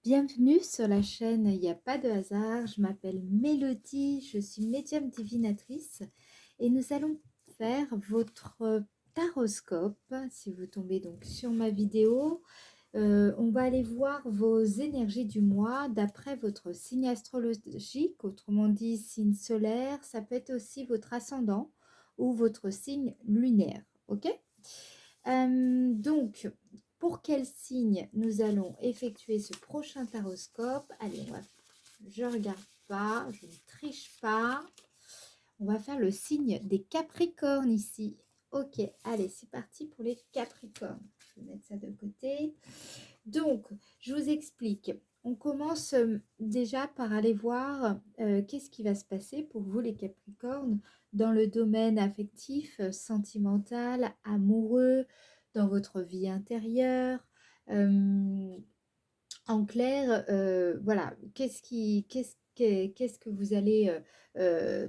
Bienvenue sur la chaîne Il n'y a pas de hasard. Je m'appelle Mélodie, je suis médium divinatrice et nous allons faire votre taroscope. Si vous tombez donc sur ma vidéo, on va aller voir vos énergies du mois d'après votre signe astrologique, autrement dit signe solaire. Ça peut être aussi votre ascendant ou votre signe lunaire. Ok? Donc, pour quel signe nous allons effectuer ce prochain taroscope? Allez, je ne regarde pas, je ne triche pas. On va faire le signe des Capricornes ici. Ok, allez, c'est parti pour les Capricornes. Je vais mettre ça de côté. Donc, je vous explique. On commence déjà par aller voir qu'est-ce qui va se passer pour vous les Capricornes dans le domaine affectif, sentimental, amoureux, dans votre vie intérieure. En clair, voilà, qu'est-ce que vous allez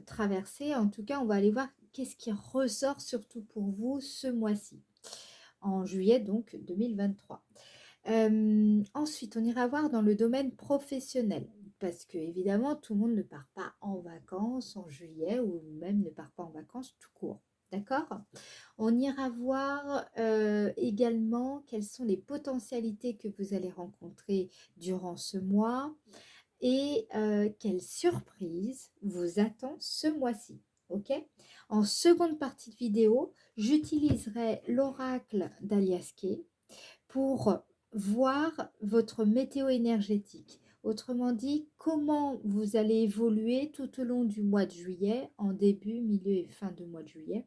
traverser. En tout cas, on va aller voir qu'est-ce qui ressort surtout pour vous ce mois-ci, en juillet donc 2023. Ensuite, on ira voir dans le domaine professionnel, parce que évidemment, tout le monde ne part pas en vacances en juillet, ou même ne part pas en vacances tout court. D'accord? On ira voir également quelles sont les potentialités que vous allez rencontrer durant ce mois et quelle surprise vous attend ce mois-ci. Ok? En seconde partie de vidéo, j'utiliserai l'oracle d'Aliaské pour voir votre météo énergétique. Autrement dit, comment vous allez évoluer tout au long du mois de juillet, en début, milieu et fin de mois de juillet,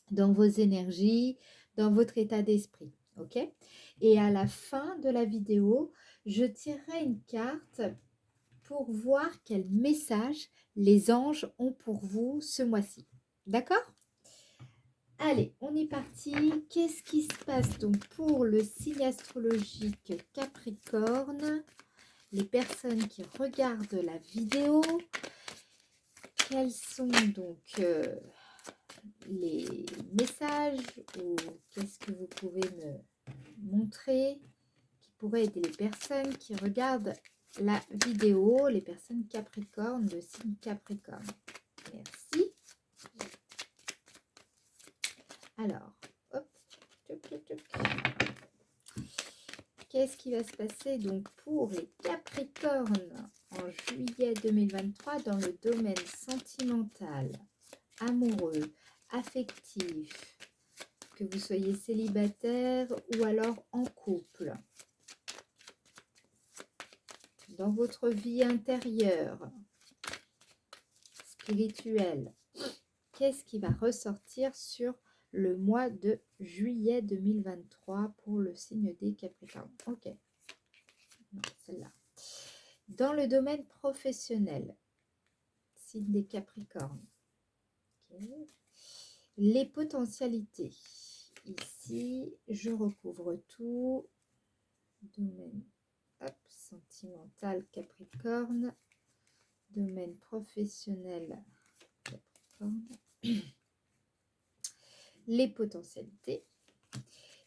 dans vos énergies, dans votre état d'esprit. Ok? Et à la fin de la vidéo, je tirerai une carte pour voir quel message les anges ont pour vous ce mois-ci. D'accord? Allez, on est parti. Qu'est-ce qui se passe donc pour le signe astrologique Capricorne? Les personnes qui regardent la vidéo, quels sont donc les messages ou qu'est-ce que vous pouvez me montrer qui pourrait aider les personnes qui regardent la vidéo, les personnes Capricorne, le signe Capricorne. Merci. Alors, hop, qu'est-ce qui va se passer donc pour les Capricornes en juillet 2023 dans le domaine sentimental, amoureux, affectif, que vous soyez célibataire ou alors en couple, dans votre vie intérieure, spirituelle, qu'est-ce qui va ressortir sur le mois de juillet 2023 pour le signe des Capricornes? Ok, non, celle-là. Dans le domaine professionnel, signe des Capricornes, okay. Les potentialités. Ici, je recouvre tout. Domaine sentimental Capricorne, domaine professionnel Capricorne. Les potentialités.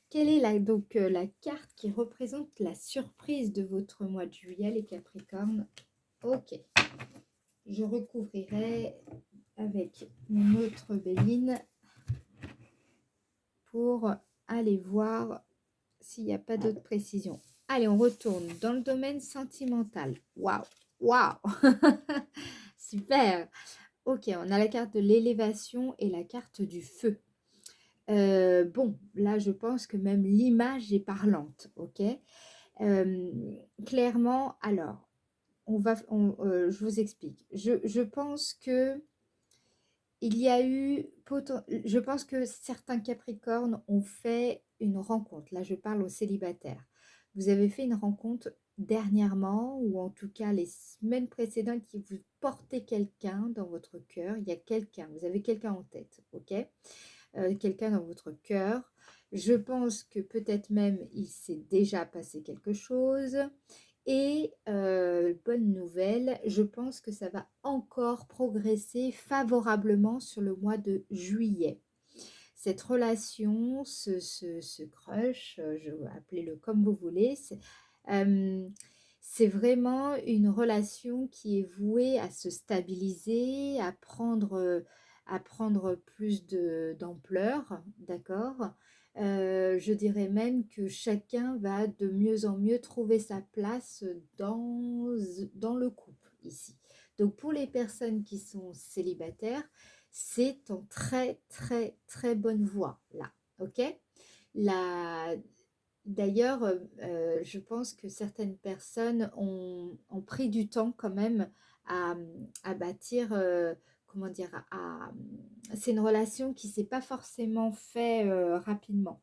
Quelle est donc la carte qui représente la surprise de votre mois de juillet, les Capricornes? Ok, je recouvrirai avec mon autre béline pour aller voir s'il n'y a pas d'autres précisions. Allez, on retourne dans le domaine sentimental. Waouh, waouh, super. Ok, on a la carte de l'élévation et la carte du feu. Bon, là, je pense que même l'image est parlante, ok. Clairement, alors, je vous explique. Je pense que il y a eu, je pense que certains Capricornes ont fait une rencontre. Là, je parle aux célibataires. Vous avez fait une rencontre dernièrement, ou en tout cas les semaines précédentes, qui vous portez quelqu'un dans votre cœur. Il y a quelqu'un, vous avez quelqu'un en tête, ok? Quelqu'un dans votre cœur. Je pense que peut-être même il s'est déjà passé quelque chose. Et bonne nouvelle, je pense que ça va encore progresser favorablement sur le mois de juillet. Cette relation, ce crush, je vais appeler-le comme vous voulez, c'est vraiment une relation qui est vouée à se stabiliser, à prendre plus d'ampleur, d'accord? Je dirais même que chacun va de mieux en mieux trouver sa place dans le couple ici. Donc pour les personnes qui sont célibataires, c'est en très très très bonne voie là, ok? La, D'ailleurs, je pense que certaines personnes ont pris du temps quand même à, à bâtir, comment dire, c'est une relation qui s'est pas forcément fait rapidement.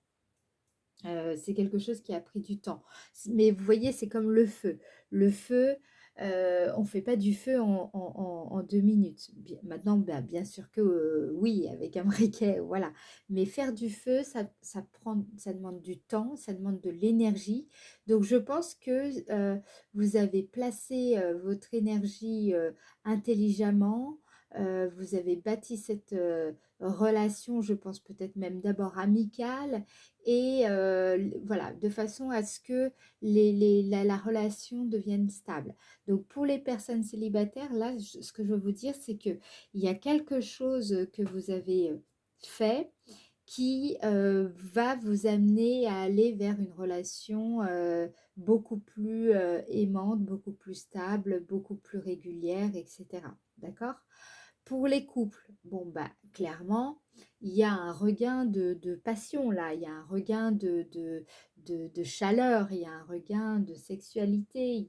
C'est quelque chose qui a pris du temps. Mais vous voyez, c'est comme le feu. Le feu, on ne fait pas du feu en 2 minutes. Maintenant, bah, bien sûr que oui, avec un briquet, voilà. Mais faire du feu, ça demande du temps, ça demande de l'énergie. Donc, je pense que vous avez placé votre énergie intelligemment. Vous avez bâti cette relation, je pense peut-être même d'abord amicale, et voilà, de façon à ce que la relation devienne stable. Donc pour les personnes célibataires, là, ce que je veux vous dire, c'est qu'il y a quelque chose que vous avez fait qui va vous amener à aller vers une relation beaucoup plus aimante, beaucoup plus stable, beaucoup plus régulière, etc. D'accord? Pour les couples, bon, bah, clairement, il y a un regain de passion là, il y a un regain de chaleur, il y a un regain de sexualité,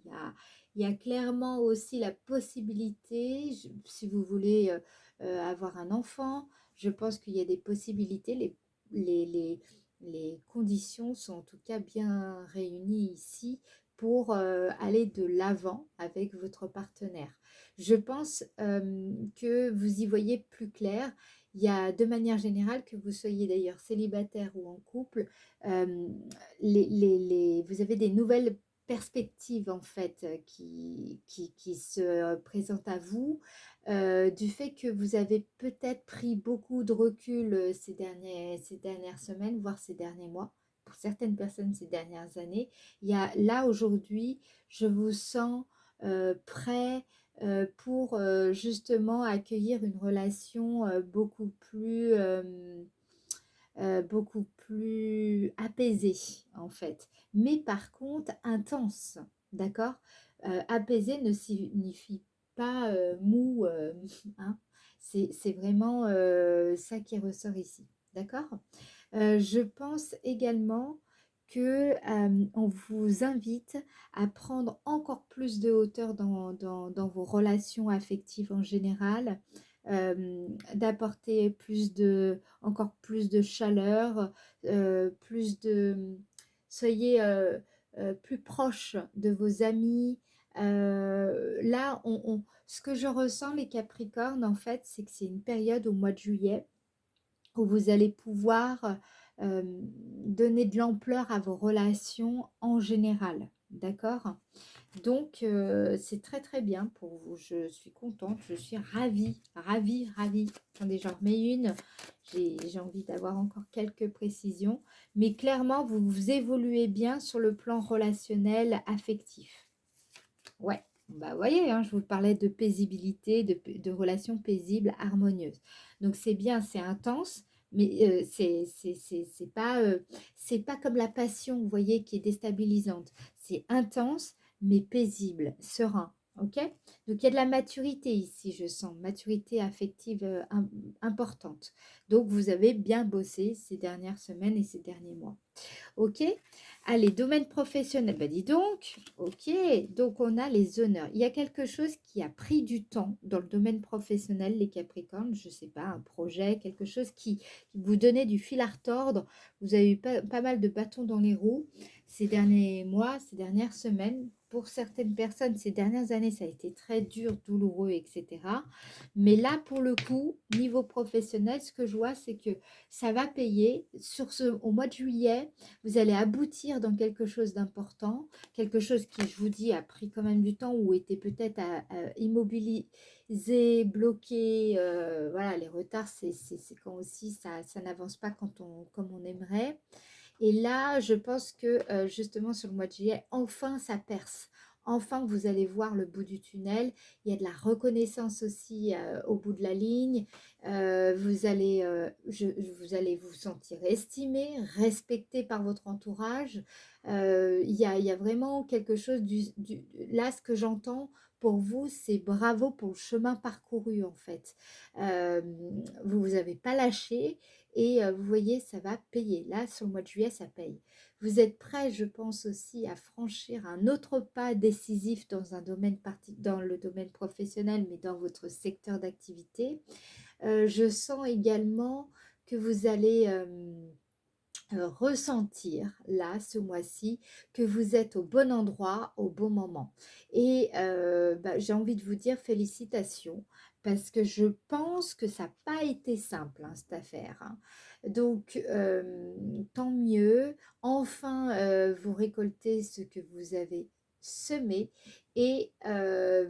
il y a clairement aussi la possibilité, si vous voulez avoir un enfant, je pense qu'il y a des possibilités, les, les, les conditions sont en tout cas bien réunies ici pour aller de l'avant avec votre partenaire. Je pense que vous y voyez plus clair. Il y a de manière générale, que vous soyez d'ailleurs célibataire ou en couple, euh, vous avez des nouvelles perspectives en fait qui se présentent à vous, du fait que vous avez peut-être pris beaucoup de recul ces dernières semaines, voire ces derniers mois. Pour certaines personnes, ces dernières années, il y a là aujourd'hui, je vous sens prêt pour justement accueillir une relation beaucoup plus apaisée en fait, mais par contre intense, d'accord? Apaisée ne signifie pas mou, hein? C'est vraiment ça qui ressort ici, d'accord? Je pense également que on vous invite à prendre encore plus de hauteur dans vos relations affectives en général, d'apporter encore plus de chaleur, plus de... Soyez plus proche de vos amis. Là, ce que je ressens, les Capricornes, en fait, c'est que c'est une période au mois de juillet où vous allez pouvoir donner de l'ampleur à vos relations en général. D'accord? Donc, c'est très très bien pour vous. Je suis contente, je suis ravie, ravie, ravie. Attendez, j'en remets une. J'ai envie d'avoir encore quelques précisions. Mais clairement, vous évoluez bien sur le plan relationnel, affectif. Ouais, bah, vous voyez, hein, je vous parlais de paisibilité, de relations paisibles, harmonieuses. Donc c'est bien, c'est intense, mais c'est pas comme la passion, vous voyez, qui est déstabilisante. C'est intense, mais paisible, serein. Ok? Donc il y a de la maturité ici, je sens, maturité affective importante. Donc vous avez bien bossé ces dernières semaines et ces derniers mois. Ok? Allez, domaine professionnel. Ben dis donc. Ok. Donc, on a les honneurs. Il y a quelque chose qui a pris du temps dans le domaine professionnel, les Capricornes. Je ne sais pas, un projet, quelque chose qui vous donnait du fil à retordre. Vous avez eu pas mal de bâtons dans les roues ces derniers mois, ces dernières semaines. Pour certaines personnes, ces dernières années, ça a été très dur, douloureux, etc. Mais là, pour le coup, niveau professionnel, ce que je vois, c'est que ça va payer. Au mois de juillet, vous allez aboutir dans quelque chose d'important, quelque chose qui, je vous dis, a pris quand même du temps ou était peut-être immobilisé, bloqué. Voilà, les retards, c'est quand aussi ça n'avance pas comme on aimerait. Et là, je pense que justement sur le mois de juillet, enfin ça perce. enfin vous allez voir le bout du tunnel. Il y a de la reconnaissance aussi au bout de la ligne. Vous allez vous sentir estimé, respecté par votre entourage. Il y a vraiment quelque chose là, ce que j'entends pour vous, c'est bravo pour le chemin parcouru en fait. Euh, vous n'avez pas lâché et vous voyez, ça va payer. Là, sur le mois de juillet, ça paye. Vous êtes prêt, je pense aussi, à franchir un autre pas décisif dans un domaine dans le domaine professionnel, mais dans votre secteur d'activité. Je sens également que vous allez ressentir là ce mois-ci que vous êtes au bon endroit au bon moment et j'ai envie de vous dire félicitations parce que je pense que ça n'a pas été simple hein, cette affaire hein. Donc tant mieux, enfin vous récoltez ce que vous avez semé et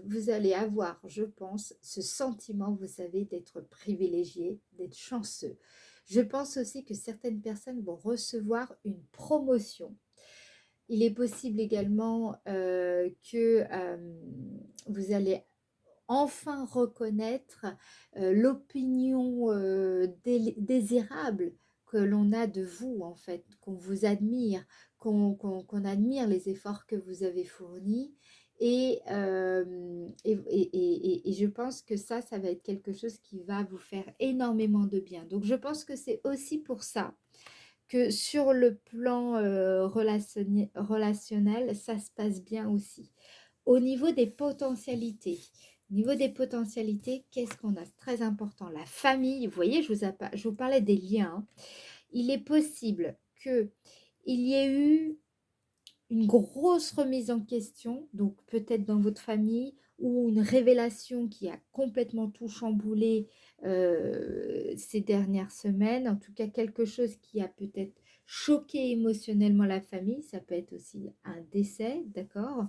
vous allez avoir, je pense, ce sentiment, vous savez, d'être privilégié, d'être chanceux. Je pense aussi que certaines personnes vont recevoir une promotion. Il est possible également que vous allez enfin reconnaître l'opinion désirable que l'on a de vous, en fait, qu'on vous admire, qu'on admire les efforts que vous avez fournis. Et je pense que ça va être quelque chose qui va vous faire énormément de bien. Donc, je pense que c'est aussi pour ça que sur le plan relationnel, ça se passe bien aussi. Au niveau des potentialités, qu'est-ce qu'on a? C'est très important. La famille, vous voyez, je vous parlais des liens. Hein. Il est possible qu'il y ait eu une grosse remise en question, donc peut-être dans votre famille, ou une révélation qui a complètement tout chamboulé ces dernières semaines, en tout cas quelque chose qui a peut-être choqué émotionnellement la famille, ça peut être aussi un décès, d'accord.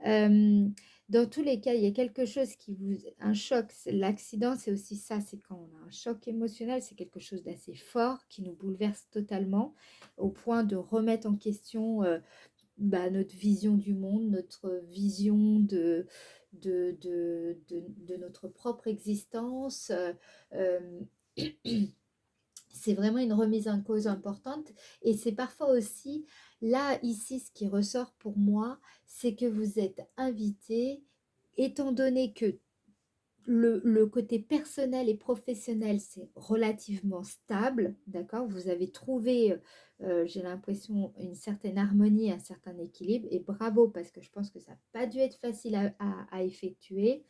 Dans tous les cas, il y a quelque chose un choc, l'accident c'est aussi ça, c'est quand on a un choc émotionnel, c'est quelque chose d'assez fort qui nous bouleverse totalement au point de remettre en question notre vision du monde, notre vision de notre propre existence. Euh, c'est vraiment une remise en cause importante et c'est parfois aussi, là, ici, ce qui ressort pour moi, c'est que vous êtes invité, étant donné que le côté personnel et professionnel, c'est relativement stable, d'accord? Vous avez trouvé, j'ai l'impression, une certaine harmonie, un certain équilibre, et bravo, parce que je pense que ça n'a pas dû être facile à effectuer.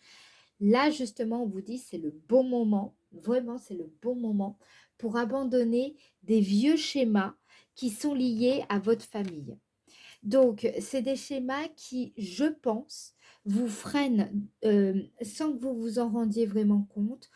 Là, justement, on vous dit, c'est le bon moment, vraiment, c'est le bon moment pour abandonner des vieux schémas qui sont liés à votre famille. Donc, c'est des schémas qui, je pense, vous freinent sans que vous vous en rendiez vraiment compte,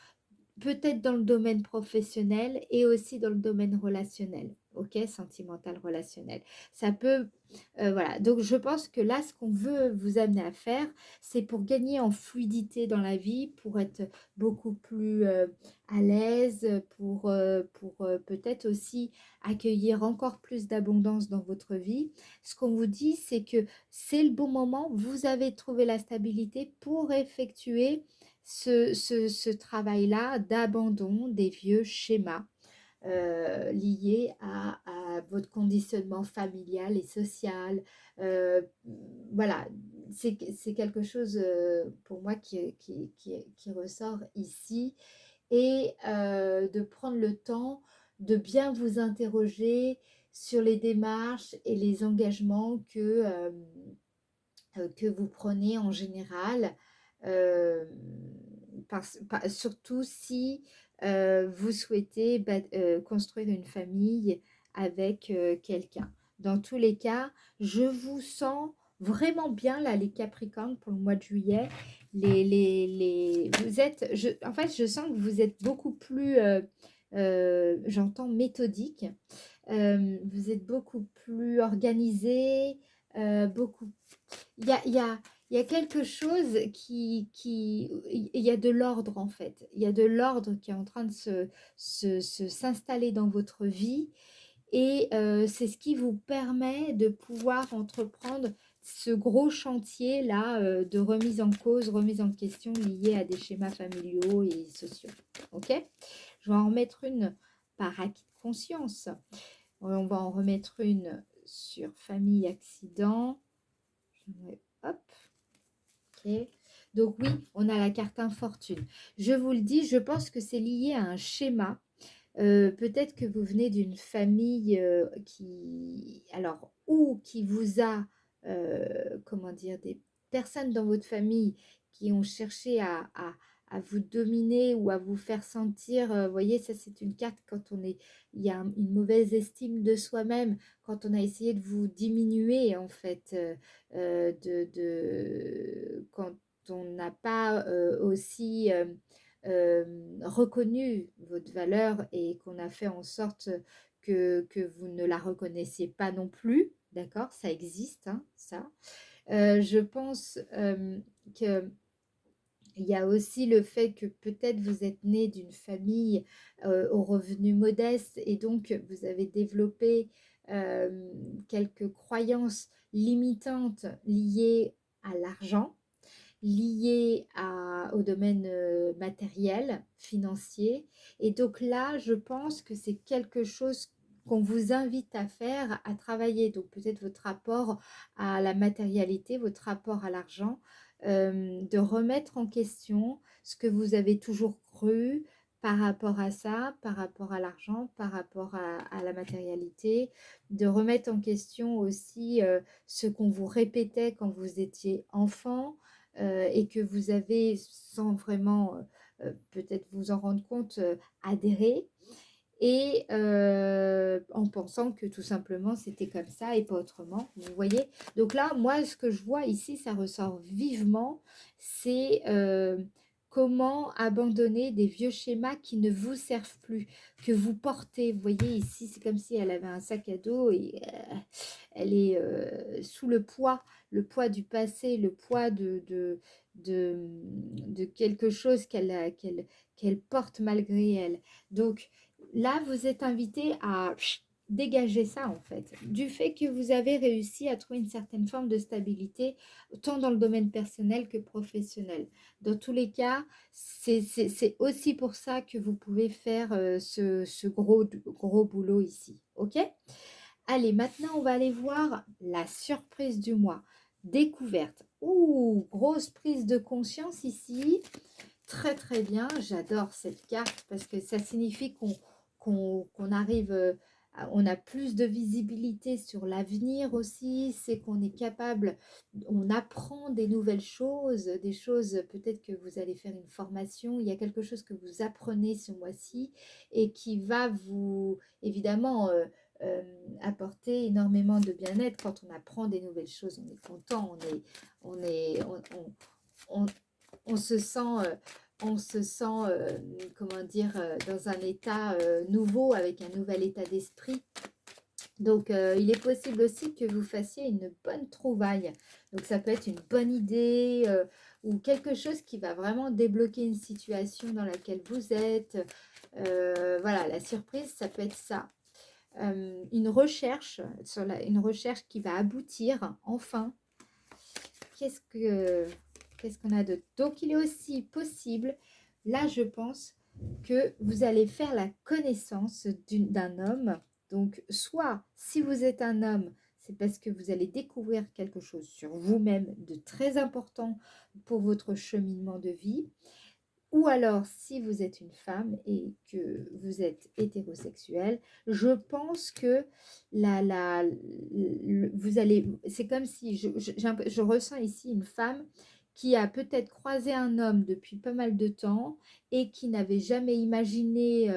peut-être dans le domaine professionnel et aussi dans le domaine relationnel, ok, sentimental, relationnel. Ça peut, voilà. Donc, je pense que là, ce qu'on veut vous amener à faire, c'est pour gagner en fluidité dans la vie, pour être beaucoup plus à l'aise, pour peut-être aussi accueillir encore plus d'abondance dans votre vie. Ce qu'on vous dit, c'est que c'est le bon moment, vous avez trouvé la stabilité pour effectuer ce travail-là d'abandon des vieux schémas liés à votre conditionnement familial et social. Euh, voilà, c'est quelque chose pour moi qui ressort ici. Et de prendre le temps de bien vous interroger sur les démarches et les engagements que vous prenez en général, euh, surtout si vous souhaitez construire une famille avec quelqu'un. Dans tous les cas, je vous sens vraiment bien là, les Capricornes, pour le mois de juillet. Vous êtes, en fait, je sens que vous êtes beaucoup plus, j'entends, méthodique. Vous êtes beaucoup plus organisé, beaucoup il y a quelque chose il y a de l'ordre en fait. Il y a de l'ordre qui est en train de s'installer dans votre vie et c'est ce qui vous permet de pouvoir entreprendre, ce gros chantier là de remise en cause, remise en question liée à des schémas familiaux et sociaux. Ok? Je vais en remettre une par acquis de conscience. On va en remettre une sur famille accident. Hop. Ok. Donc oui, on a la carte infortune. Je vous le dis, je pense que c'est lié à un schéma. Peut-être que vous venez d'une famille alors, ou qui vous a, comment dire, des personnes dans votre famille qui ont cherché à vous dominer ou à vous faire sentir, vous voyez, ça c'est une carte quand il y a une mauvaise estime de soi-même, quand on a essayé de vous diminuer en fait, quand on n'a pas aussi reconnu votre valeur et qu'on a fait en sorte que vous ne la reconnaissiez pas non plus, d'accord? Ça existe, hein, ça. Je pense que il y a aussi le fait que peut-être vous êtes né d'une famille aux revenus modestes et donc vous avez développé quelques croyances limitantes liées à l'argent, liées au domaine matériel, financier. Et donc là, je pense que c'est quelque chose qu'on vous invite à faire, à travailler. Donc peut-être votre rapport à la matérialité, votre rapport à l'argent, de remettre en question ce que vous avez toujours cru par rapport à ça, par rapport à l'argent, par rapport à la matérialité, de remettre en question aussi ce qu'on vous répétait quand vous étiez enfant et que vous avez, sans vraiment peut-être vous en rendre compte, adhéré et en pensant que tout simplement c'était comme ça et pas autrement, vous voyez? Donc là, moi, ce que je vois ici, ça ressort vivement, c'est comment abandonner des vieux schémas qui ne vous servent plus, que vous portez. Vous voyez ici, c'est comme si elle avait un sac à dos et elle est sous le poids du passé, le poids de quelque chose qu'elle porte malgré elle. Donc, là, vous êtes invité à dégager ça en fait, du fait que vous avez réussi à trouver une certaine forme de stabilité, tant dans le domaine personnel que professionnel. Dans tous les cas, c'est aussi pour ça que vous pouvez faire ce gros boulot ici. Ok? Allez, maintenant, on va aller voir la surprise du mois. Découverte. Ouh, grosse prise de conscience ici. Très très bien, j'adore cette carte parce que ça signifie qu'on arrive, on a plus de visibilité sur l'avenir aussi, c'est qu'on est capable, on apprend des nouvelles choses, des choses, peut-être que vous allez faire une formation, il y a quelque chose que vous apprenez ce mois-ci et qui va vous, évidemment, euh, apporter énormément de bien-être. Quand on apprend des nouvelles choses, on est content, on est, on, on se sent, comment dire, dans un état nouveau, avec un nouvel état d'esprit. Donc, il est possible aussi que vous fassiez une bonne trouvaille. Donc, ça peut être une bonne idée ou quelque chose qui va vraiment débloquer une situation dans laquelle vous êtes. Voilà, la surprise, ça peut être ça. Une recherche, une recherche qui va aboutir, enfin. Qu'est-ce qu'on a d'autre? Donc, il est aussi possible, là, je pense, que vous allez faire la connaissance d'un homme. Donc, soit, si vous êtes un homme, c'est parce que vous allez découvrir quelque chose sur vous-même de très important pour votre cheminement de vie. Ou alors, si vous êtes une femme et que vous êtes hétérosexuel, je pense que vous allez, c'est comme si je ressens ici une femme qui a peut-être croisé un homme depuis pas mal de temps et qui n'avait jamais imaginé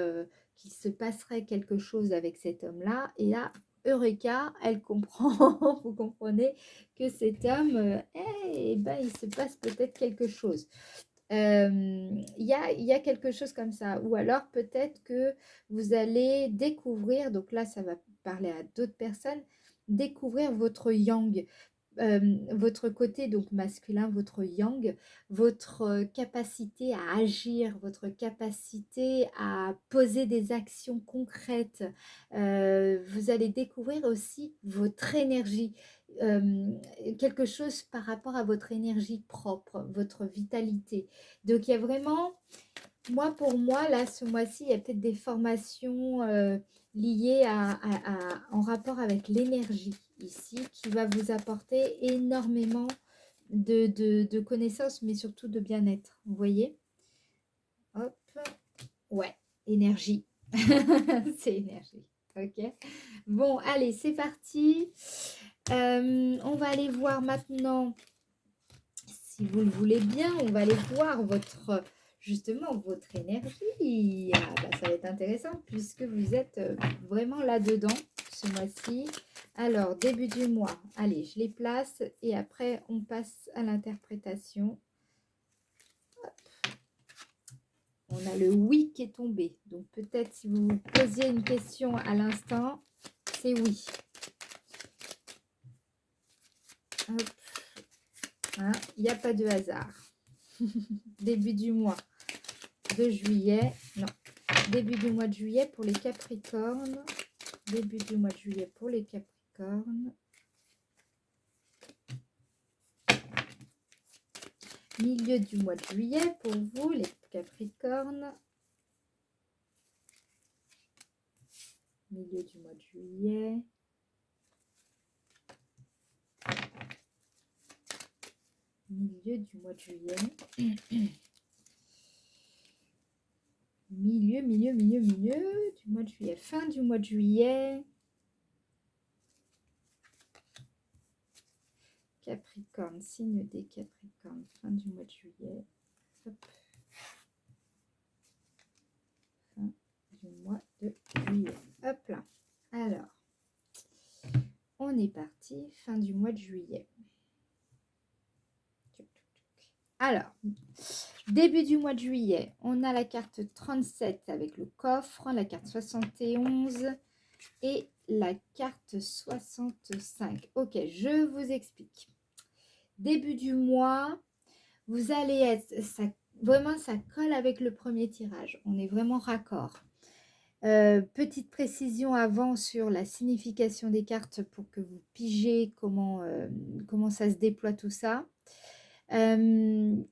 qu'il se passerait quelque chose avec cet homme-là. Et là, Eureka, elle comprend, vous comprenez, que cet homme, eh ben, il se passe peut-être quelque chose. Il y a quelque chose comme ça. Ou alors peut-être que vous allez découvrir, donc là ça va parler à d'autres personnes, découvrir votre yang, votre côté donc masculin, votre yang, votre capacité à agir, votre capacité à poser des actions concrètes. Vous allez découvrir aussi votre énergie. quelque chose par rapport à votre énergie propre, votre vitalité. Donc il y a vraiment, pour moi, là, ce mois-ci, il y a peut-être des formations liées en rapport avec l'énergie ici, qui va vous apporter énormément de connaissances, mais surtout de bien-être. Vous voyez? Hop, ouais, énergie. C'est énergie. Ok. Bon, allez, c'est parti. On va aller voir maintenant, si vous le voulez bien, on va aller voir justement votre énergie. Ah, bah, ça va être intéressant puisque vous êtes vraiment là-dedans ce mois-ci. Alors, début du mois, allez, je les place et après on passe à l'interprétation. On a le oui qui est tombé. Donc peut-être si vous vous posiez une question à l'instant, c'est oui. Hop. Hein, il n'y a pas de hasard. Début du mois de juillet. Non. Début du mois de juillet pour les Capricornes. Début du mois de juillet pour les Capricornes. Milieu du mois de juillet pour vous, les Capricornes. Milieu du mois de juillet. Milieu du mois de juillet. Milieu du mois de juillet. Fin du mois de juillet. Capricorne, signe des Capricornes. Fin du mois de juillet. Hop. Fin du mois de juillet. Hop là. Alors, on est parti. Fin du mois de juillet. Alors, début du mois de juillet, on a la carte 37 avec le coffre, la carte 71 et la carte 65. Ok, je vous explique. Début du mois, vous allez être, vraiment ça colle avec le premier tirage. On est vraiment raccord. Petite précision avant sur la signification des cartes pour que vous pigez comment ça se déploie tout ça.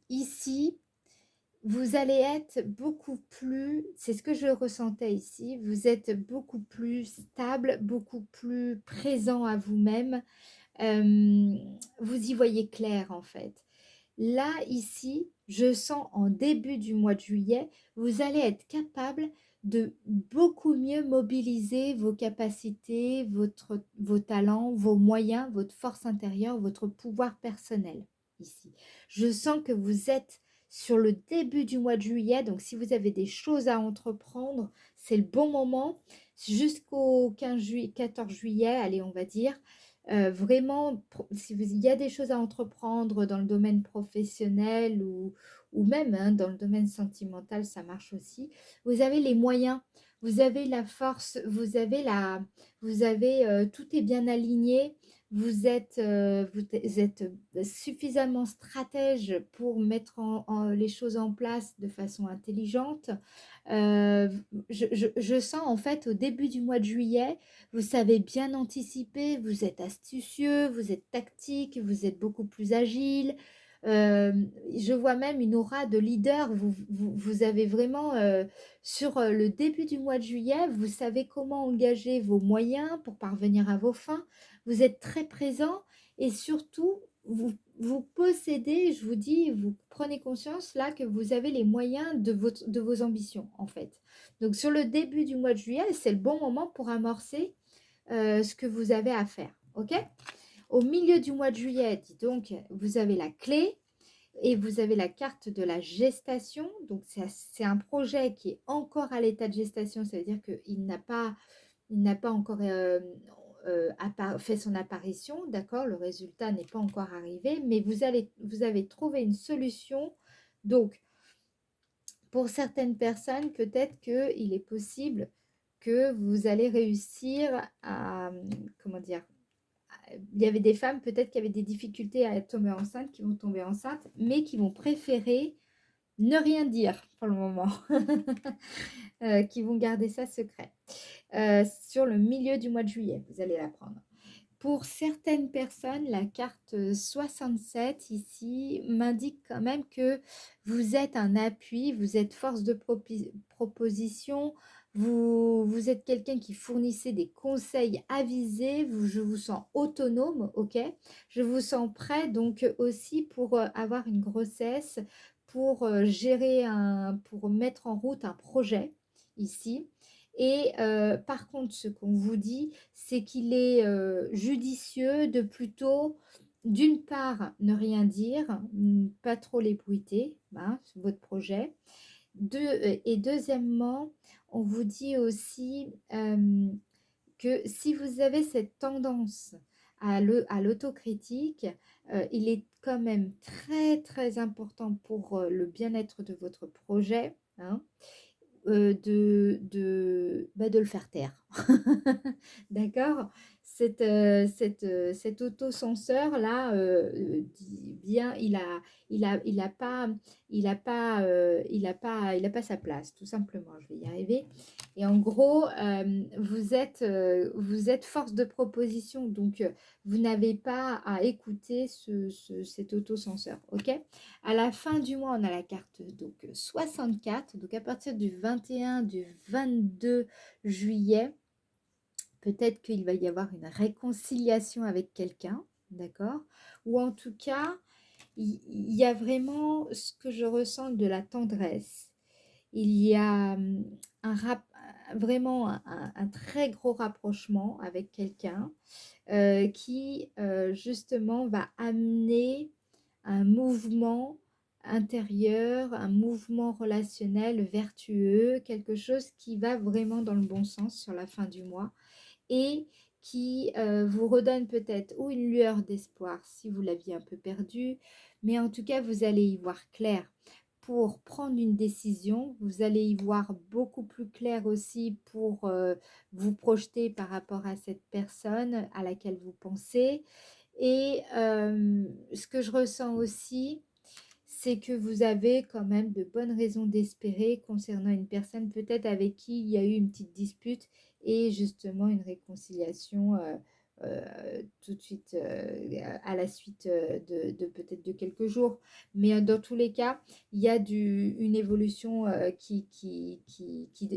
Ici, vous allez être beaucoup plus, c'est ce que je ressentais ici, vous êtes beaucoup plus stable, beaucoup plus présent à vous-même. Vous y voyez clair en fait. Là, ici, je sens en début du mois de juillet, vous allez être capable de beaucoup mieux mobiliser vos capacités, vos talents, vos moyens, votre force intérieure, votre pouvoir personnel ici. Je sens que vous êtes sur le début du mois de juillet, donc si vous avez des choses à entreprendre, c'est le bon moment. Jusqu'au 14 juillet, allez, on va dire. Vraiment, il y a des choses à entreprendre dans le domaine professionnel ou même dans le domaine sentimental, ça marche aussi. Vous avez les moyens, vous avez la force, tout est bien aligné. Vous êtes suffisamment stratège pour mettre les choses en place de façon intelligente. Je sens en fait au début du mois de juillet, vous savez bien anticiper, vous êtes astucieux, vous êtes tactique, vous êtes beaucoup plus agile. Je vois même une aura de leader. Vous avez vraiment, sur le début du mois de juillet, vous savez comment engager vos moyens pour parvenir à vos fins. Vous êtes très présent et surtout, vous possédez, je vous dis, vous prenez conscience là que vous avez les moyens de vos ambitions en fait. Donc sur le début du mois de juillet, c'est le bon moment pour amorcer ce que vous avez à faire. Ok? Au milieu du mois de juillet, dis donc, vous avez la clé et vous avez la carte de la gestation. Donc c'est un projet qui est encore à l'état de gestation. Ça veut dire qu'il n'a pas encore fait son apparition, d'accord? Le résultat n'est pas encore arrivé, mais vous avez trouvé une solution. Donc, pour certaines personnes, peut-être qu'il est possible que vous allez réussir à, comment dire, il y avait des femmes peut-être qui avaient des difficultés à tomber enceinte, qui vont tomber enceintes, mais qui vont préférer ne rien dire pour le moment, qui vont garder ça secret. Sur le milieu du mois de juillet, vous allez l'apprendre. Pour certaines personnes, la carte 67 ici m'indique quand même que vous êtes un appui, vous êtes force de proposition, vous êtes quelqu'un qui fournissait des conseils avisés, je vous sens autonome, ok? Je vous sens prêt donc aussi pour avoir une grossesse, pour gérer pour mettre en route un projet ici. Et par contre, ce qu'on vous dit, c'est qu'il est judicieux de plutôt, d'une part, ne rien dire, pas trop l'ébruiter, hein, sur votre projet. Et deuxièmement, on vous dit aussi que si vous avez cette tendance à l'autocritique, il est quand même très très important pour le bien-être de votre projet, hein, de le faire taire. D'accord? Cet autocenseur-là, bien, il a pas sa place, tout simplement. Je vais y arriver. Et en gros, vous êtes force de proposition, donc vous n'avez pas à écouter cet autocenseur. OK? À la fin du mois, on a la carte donc 64. Donc à partir du 21, du 22 juillet, peut-être qu'il va y avoir une réconciliation avec quelqu'un, d'accord? Ou en tout cas, il y a vraiment ce que je ressens de la tendresse. Il y a vraiment un très gros rapprochement avec quelqu'un qui justement va amener un mouvement intérieur, un mouvement relationnel vertueux, quelque chose qui va vraiment dans le bon sens sur la fin du mois et qui vous redonne peut-être ou une lueur d'espoir si vous l'aviez un peu perdu, mais en tout cas, vous allez y voir clair. Pour prendre une décision, vous allez y voir beaucoup plus clair aussi pour vous projeter par rapport à cette personne à laquelle vous pensez. Et ce que je ressens aussi, c'est que vous avez quand même de bonnes raisons d'espérer concernant une personne peut-être avec qui il y a eu une petite dispute et justement une réconciliation tout de suite à la suite de peut-être de quelques jours. Mais dans tous les cas, il y a une évolution qui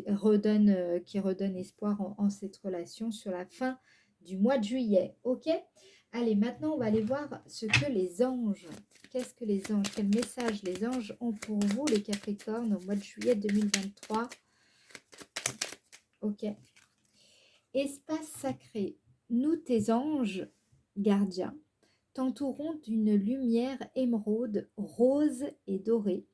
redonne espoir en cette relation sur la fin du mois de juillet. Ok? Allez, maintenant, on va aller voir ce que les anges, qu'est-ce que les anges, quel message les anges ont pour vous, les Capricornes, au mois de juillet 2023. Ok. Espace sacré, nous, tes anges gardiens, t'entourons d'une lumière émeraude, rose et dorée.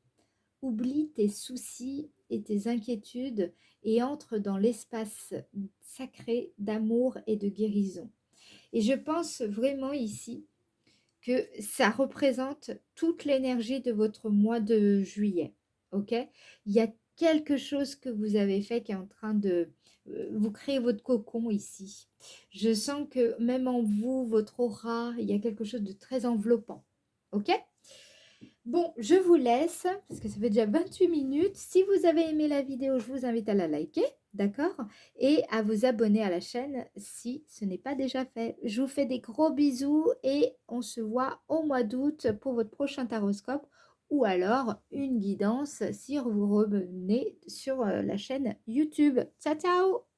Oublie tes soucis et tes inquiétudes et entre dans l'espace sacré d'amour et de guérison. Et je pense vraiment ici que ça représente toute l'énergie de votre mois de juillet. Ok? Il y a quelque chose que vous avez fait qui est en train de vous créer votre cocon ici. Je sens que même en vous, votre aura, il y a quelque chose de très enveloppant. Ok? Bon, je vous laisse parce que ça fait déjà 28 minutes. Si vous avez aimé la vidéo, je vous invite à la liker, d'accord? Et à vous abonner à la chaîne si ce n'est pas déjà fait. Je vous fais des gros bisous et on se voit au mois d'août pour votre prochain taroscope ou alors une guidance si vous revenez sur la chaîne YouTube. Ciao, ciao!